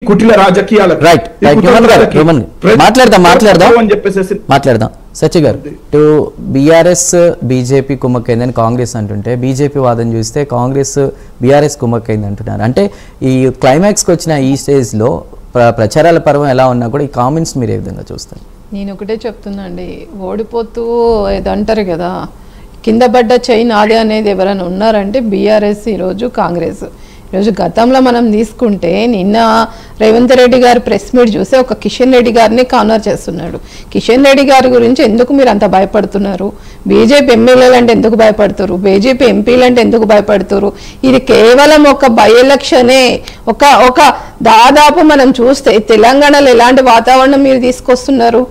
కుటిల రాజకీయాలకు రైట్ మాట్లాడదాం సచి గారు టు బీఆర్ఎస్ బీజేపీ కుమ్మక్కైందని కాంగ్రెస్ అంటుంటే బీజేపీ వాదన చూస్తే కాంగ్రెస్ బీఆర్ఎస్ కుమ్మక్కైంది అంటున్నారు. అంటే ఈ క్లైమాక్స్కి వచ్చిన ఈ స్టేజ్లో ప్రచారాల పర్వం ఎలా ఉన్నా కూడా ఈ కామెంట్స్ మీరు ఏ విధంగా చూస్తారు? నేను ఒకటే చెప్తున్నా అండి, ఓడిపోతూ ఏదో అంటారు కదా, కింద పడ్డ చెయ్యి నాదే అనేది ఎవరైనా ఉన్నారంటే బీఆర్ఎస్, ఈరోజు కాంగ్రెస్. ఈరోజు గతంలో మనం తీసుకుంటే నిన్న రేవంత్ రెడ్డి గారు ప్రెస్ మీట్ చూస్తే ఒక కిషన్ రెడ్డి గారిని కార్నర్ చేస్తున్నాడు. కిషన్ రెడ్డి గారి గురించి ఎందుకు మీరు అంత భయపడుతున్నారు? బీజేపీ ఎమ్మెల్యేలు అంటే ఎందుకు భయపడుతున్నారు? బీజేపీ ఎంపీలు అంటే ఎందుకు భయపడుతున్నారు? ఇది కేవలం ఒక బై ఎలక్షనే. ఒక దాదాపు మనం చూస్తే తెలంగాణలో ఎలాంటి వాతావరణం మీరు తీసుకొస్తున్నారు?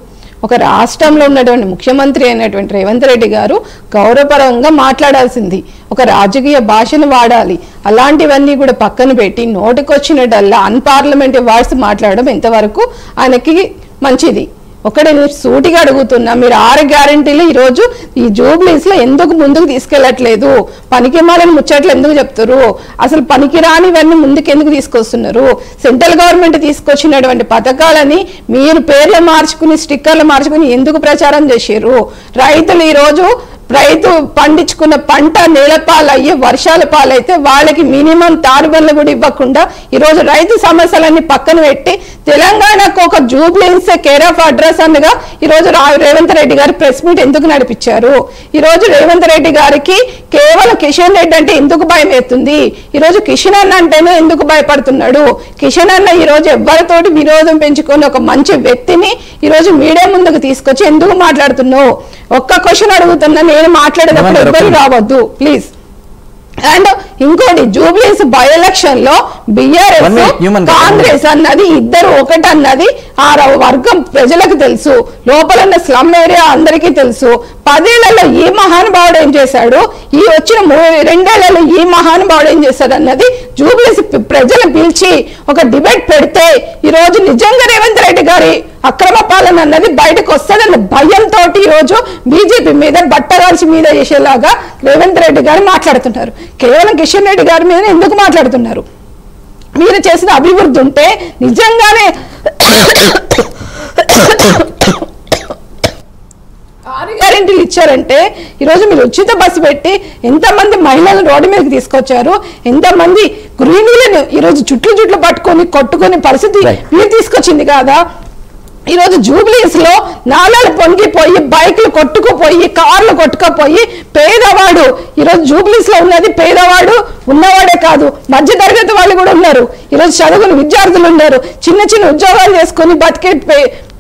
ఒక రాష్ట్రంలో ఉన్నటువంటి ముఖ్యమంత్రి అయినటువంటి రేవంత్ రెడ్డి గారు గౌరవపరంగా మాట్లాడాల్సింది, ఒక రాజకీయ భాషను వాడాలి. అలాంటివన్నీ కూడా పక్కన పెట్టి నోటికొచ్చినట్టల్లా అన్పార్లమెంటరీ వర్డ్స్ మాట్లాడడం ఎంతవరకు ఆయనకి మంచిది? ఒకటే నేను సూటిగా అడుగుతున్నా, మీరు 6 గ్యారెంటీలు ఈరోజు ఈ జూబ్లీస్లో ఎందుకు ముందుకు తీసుకెళ్లట్లేదు? పనికిమాలని ముచ్చట్లు ఎందుకు చెప్తారు? అసలు పనికిరానివన్నీ ముందుకు ఎందుకు తీసుకొస్తున్నారు? సెంట్రల్ గవర్నమెంట్ తీసుకొచ్చినటువంటి పథకాలని మీరు పేర్లు మార్చుకుని స్టిక్కర్లు మార్చుకుని ఎందుకు ప్రచారం చేశారు? రైతులు ఈరోజు పండించుకున్న పంట నేల పాలయ్యి వర్షాల పాలైతే వాళ్ళకి మినిమం తారుబళ్ళు కూడా ఇవ్వకుండా ఈరోజు రైతు సమస్యలన్నీ పక్కన పెట్టి తెలంగాణకు ఒక జూబ్లీస్ కేర్ ఆఫ్ అడ్రస్ అనగా ఈరోజు రేవంత్ రెడ్డి గారు ప్రెస్ మీట్ ఎందుకు నడిపించారు? ఈరోజు రేవంత్ రెడ్డి గారికి కేవలం కిషన్ రెడ్డి అంటే ఎందుకు భయం అవుతుంది? ఈరోజు కిషన్ అన్న అంటేనే ఎందుకు భయపడుతున్నాడు? కిషన్ అన్న ఈరోజు ఎవరితోటి విరోధం పెంచుకొని ఒక మంచి వ్యక్తిని ఈరోజు మీడియా ముందుకు తీసుకొచ్చి ఎందుకు మాట్లాడుతున్నావు? ఒక్క క్వశ్చన్ అడుగుతున్నా, నేను మాట్లాడేటప్పుడు ఎవ్వరు రావద్దు ప్లీజ్. అండ్ ఇంకోటి, జూబ్లీస్ బై ఎలక్షన్ లో బీఆర్ఎస్ కాంగ్రెస్ అన్నది ఇద్దరు ఒకటన్నది ఆ వర్గం ప్రజలకు తెలుసు, లోపల ఉన్న స్లమ్ ఏరియా అందరికీ తెలుసు. 10 ఏళ్లలో ఈ మహానుభావుడు ఏం చేశాడు, ఈ వచ్చిన 2 ఏళ్లలో ఈ మహానుభావుడు ఏం చేశాడు అన్నది జూబ్లీస్ ప్రజలు పిలిచి ఒక డిబేట్ పెడితే ఈరోజు నిజంగా రేవంత్ రెడ్డి గారి అక్రమ పాలన అన్నది బయటకు వస్తుందన్న భయంతో ఈరోజు బీజేపీ మీద బట్టగాల్చి మీద చేసేలాగా రేవంత్ రెడ్డి గారు మాట్లాడుతున్నారు. కేవలం కిషన్ రెడ్డి గారి మీద ఎందుకు మాట్లాడుతున్నారు? మీరు చేసిన అభివృద్ధి ఉంటే నిజంగానే 6 గ్యారెంటీలు ఇచ్చారంటే ఈరోజు మీరు ఉచిత బస్సు పెట్టి ఎంతమంది మహిళలను రోడ్డు మీదకి తీసుకొచ్చారు, ఎంతమంది గృహిణులను ఈరోజు చుట్లు పట్టుకొని కొట్టుకునే పరిస్థితి మీరు తీసుకొచ్చింది కాదా? ఈరోజు జూబ్లీస్ లో నాలాలు పొంగిపోయి బైకులు కొట్టుకుపోయి కార్లు కొట్టుకుపోయి పేదవాడు ఈరోజు జూబ్లీస్ లో ఉన్నది పేదవాడు ఉన్నవాడే కాదు, మధ్య తరగతి వాళ్ళు కూడా ఉన్నారు. ఈరోజు చదువుకుని విద్యార్థులు ఉన్నారు, చిన్న ఉద్యోగాలు చేసుకుని బతికే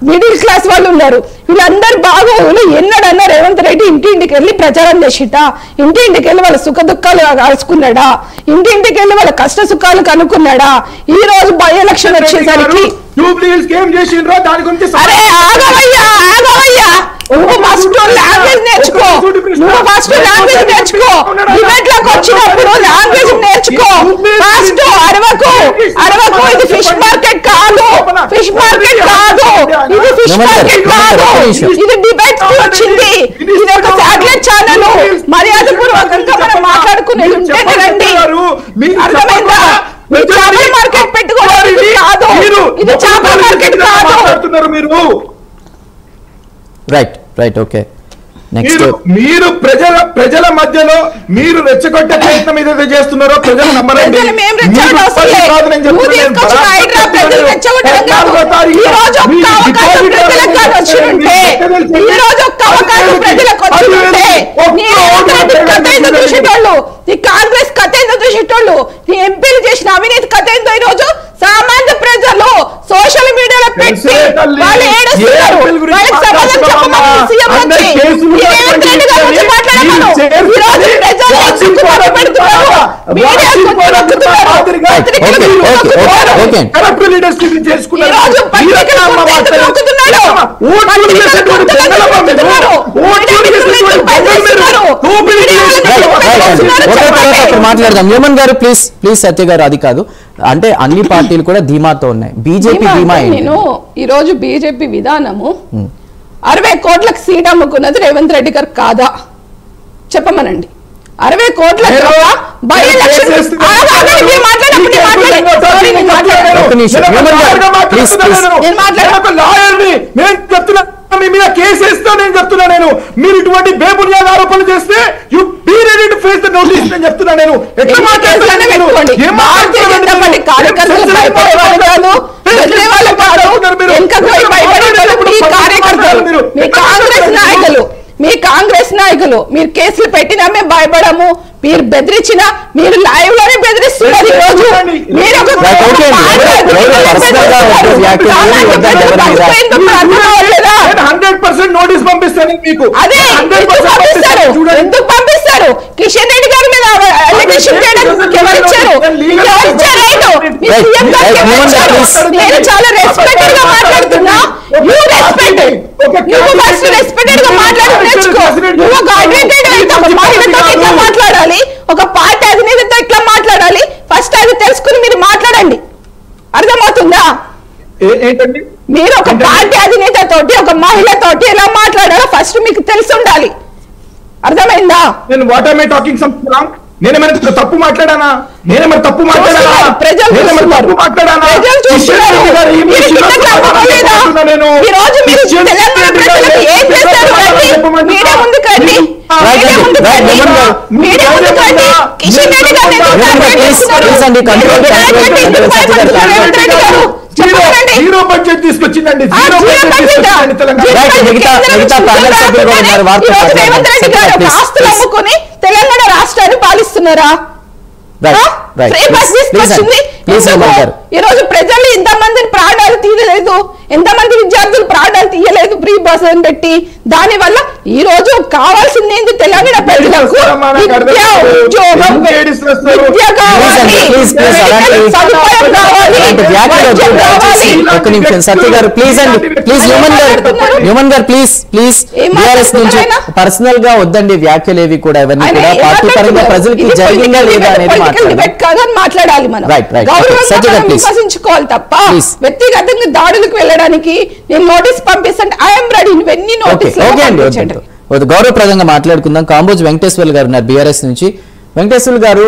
మిడిల్ క్లాస్ వాళ్ళు ఉన్నారు. వీళ్ళందరూ బాగోగులు ఎన్నడన్నా రేవంత్ రెడ్డి ఇంటింటికి వెళ్ళి ప్రచారం చేసిటా? ఇంటింటికి వెళ్ళి వాళ్ళ సుఖ దుఃఖాలు కలుసుకున్నాడా? ఇంటింటికి వెళ్ళి వాళ్ళ కష్ట సుఖాలు కనుక్కున్నాడా? ఈ రోజు బై ఎలక్షన్ వచ్చేసరికి నువ్వు ఫస్ట్ లాంగ్వేజ్ నేర్చుకో, డిబేట్ లోకి వచ్చినప్పుడు లాంగ్వేజ్ నేర్చుకో. ఫస్ట్ అరవకు. ఇది ఫిష్ మార్కెట్ కాదు, ఇది ఫిష్ మార్కెట్ కాదు, ఇది డిబేట్ వచ్చింది. ఇది ఒక శాటిలైట్ ఛానల్. మర్యాద పూర్వకంగా మనం మాట్లాడుకునేది ఉంటేనే రండి, అర్థమైందా? చేపల మార్కెట్ పెట్టుకోవాలి కాదు, ఇది చేపల మార్కెట్ కాదు. Right okay. మీరు ప్రజల మధ్యలో మీరు రెచ్చగొట్టే ప్రయత్నం ఏదైతే చేస్తున్నారో ప్రజలు నమ్మరండి. ఈ కాంగ్రెస్ కథ ఏందో చూసేటోళ్ళు, ఈ ఎంపీలు చేసిన అవినీతి కథ ఏందో ఈరోజు సామాన్య ప్రజలు సోషల్ మీడియాలో పెట్టి వాళ్ళు ఏడుస్తున్నారు. వాళ్ళకి సమాధానం చెప్పమని సీఎం మాట్లాడదాం. హ్యూమన్ గారు ప్లీజ్ సత్య గారు, అది కాదు అంటే అన్ని పార్టీలు కూడా ధీమాతో ఉన్నాయి. బీజేపీ ధీమా ఈ రోజు బీజేపీ విధానము 60 కోట్లకు సీట్ అమ్ముకున్నది రేవంత్ రెడ్డి గారు కాదా చెప్పమనండి. 60 కోట్ల బై ఎలక్షన్ మీ మీద కేసు వేస్తా నేను చెప్తున్నా. నేను మీరు ఇటువంటి బేబునియాద ఆరోపణలు చేస్తే you be ready to face the notice నేను చెప్తున్నా. నేను ఎట్లా మాట్లాడుతున్నాను మీ కాంగ్రెస్ నాయకులు మీరు కేసులు పెట్టినా మేము భయపడము, మీరు బెదిరించినా మీరు లైవ్ లోనే బెదిరిస్తున్నారు. నోటీస్ పంపిస్తాను మీకు. అదే ఎందుకు పంపిస్తారు? కిషన్ రెడ్డి గారి మీద నేను చాలా రెస్పెక్టెడ్ గా మాట్లాడుతున్నా. మాట్లాడాలి, ఒక పార్టీ అధినేతతో ఎట్లా మాట్లాడాలి ఫస్ట్ అది తెలుసుకుని మీరు మాట్లాడండి. అర్థమవుతుందా? ఏంటండి మీరు ఒక పార్టీ అధినేత తోటి ఒక మహిళ తోటి ఎలా మాట్లాడాలో ఫస్ట్ మీకు తెలిసి ఉండాలి. అర్థమైందా? నేను what are my talking something wrong? నేనేమైనా తప్పు మాట్లాడానా? నేనేమైనా తప్పు మాట్లాడానా? ప్రజలు తప్పు మాట్లాడానా? Zero budget తీసుకొచ్చిందండి. ఆస్తులు అమ్ముకొని తెలంగాణ రాష్ట్రాన్ని పాలిస్తున్నారా? ఈ రోజు ప్రజలు ఎంతమందిని ప్రాణాలు తీయలేదు, ఎంతమంది విద్యార్థులు ప్రాణాలు తీయలేదు ఫ్రీ బస్ అని పెట్టి. దాని వల్ల ఈ రోజు కావాల్సింది ఏంటి? తెలంగాణ ప్రజలకు పర్సనల్ గా వద్దండి వ్యాఖ్యలేవి కూడా, ఇవన్నీ కూడా పార్టీ పరంగా ప్రజలకి జరిగిందా లేదా అనేది మాట్లాడాలి. మనం గౌరవంగా విమర్శించుకోవాలి తప్ప వ్యక్తిగతంగా దాడులకు వెళ్ళడానికి నేను నోటీస్ పంపిస్తాను. I'm ready. ఇవన్నీ నోటీస్ గౌరవప్రదంగా మాట్లాడుకుందాం. కాంబోజ్ వెంకటేశ్వర్లు గారు ఉన్నారు బీఆర్ఎస్ నుంచి. వెంకటేశ్వర్లు గారు,